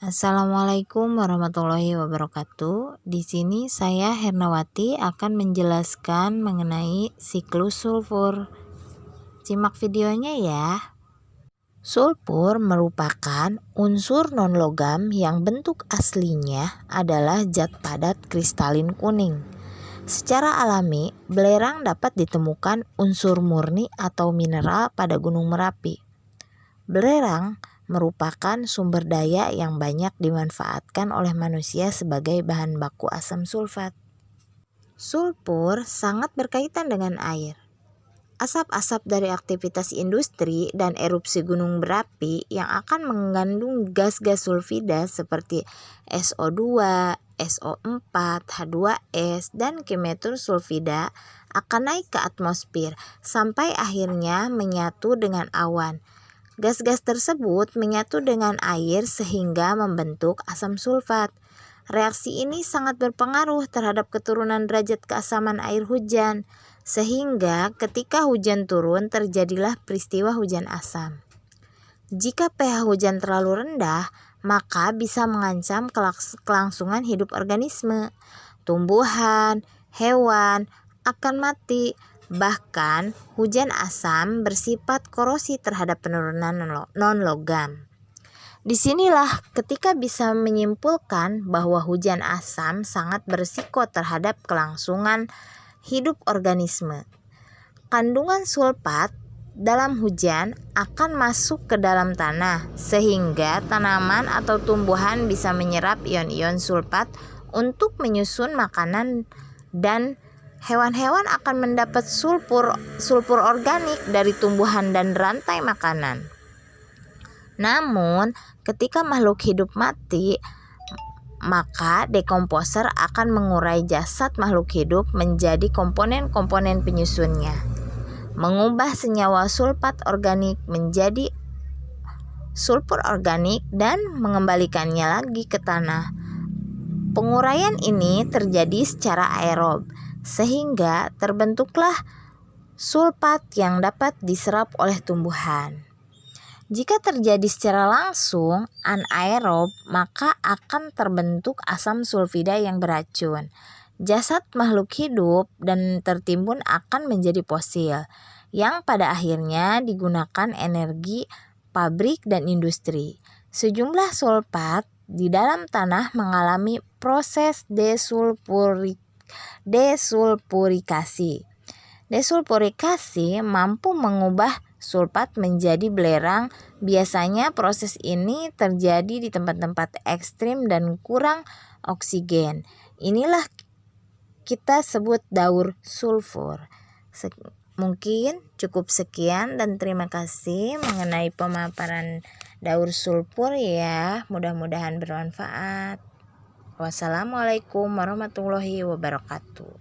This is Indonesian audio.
Assalamualaikum warahmatullahi wabarakatuh. Di sini saya Hernawati akan menjelaskan mengenai siklus sulfur. Simak videonya ya. Sulfur merupakan unsur non-logam yang bentuk aslinya adalah zat padat kristalin kuning. Secara alami, belerang dapat ditemukan unsur murni atau mineral pada Gunung Merapi. Belerang merupakan sumber daya yang banyak dimanfaatkan oleh manusia sebagai bahan baku asam sulfat. Sulfur sangat berkaitan dengan air. Asap-asap dari aktivitas industri dan erupsi gunung berapi yang akan mengandung gas-gas sulfida seperti SO2, SO4, H2S, dan kimetul sulfida akan naik ke atmosfer sampai akhirnya menyatu dengan awan. Gas-gas tersebut menyatu dengan air sehingga membentuk asam sulfat. Reaksi ini sangat berpengaruh terhadap keturunan derajat keasaman air hujan, sehingga ketika hujan turun terjadilah peristiwa hujan asam. Jika pH hujan terlalu rendah, maka bisa mengancam kelangsungan hidup organisme. Tumbuhan, hewan akan mati. Bahkan, hujan asam bersifat korosi terhadap penurunan non-logam. Disinilah ketika bisa menyimpulkan bahwa hujan asam sangat berisiko terhadap kelangsungan hidup organisme. Kandungan sulfat dalam hujan akan masuk ke dalam tanah, sehingga tanaman atau tumbuhan bisa menyerap ion-ion sulfat untuk menyusun makanan, dan hewan-hewan akan mendapat sulfur organik dari tumbuhan dan rantai makanan. Namun, ketika makhluk hidup mati, maka dekomposer akan mengurai jasad makhluk hidup menjadi komponen-komponen penyusunnya, mengubah senyawa sulfat organik menjadi sulfur organik dan mengembalikannya lagi ke tanah. Penguraian ini terjadi secara aerob, sehingga terbentuklah sulfat yang dapat diserap oleh tumbuhan. Jika terjadi secara langsung anaerob, maka akan terbentuk asam sulfida yang beracun. Jasad makhluk hidup dan tertimbun akan menjadi fosil, yang pada akhirnya digunakan energi pabrik dan industri. Sejumlah sulfat di dalam tanah mengalami proses desulfurikasi. Desulfurikasi mampu mengubah sulfat menjadi belerang. Biasanya proses ini terjadi di tempat-tempat ekstrim dan kurang oksigen. Inilah kita sebut daur sulfur. Mungkin cukup sekian dan terima kasih mengenai pemaparan daur sulfur ya. Mudah-mudahan bermanfaat. Wassalamualaikum warahmatullahi wabarakatuh.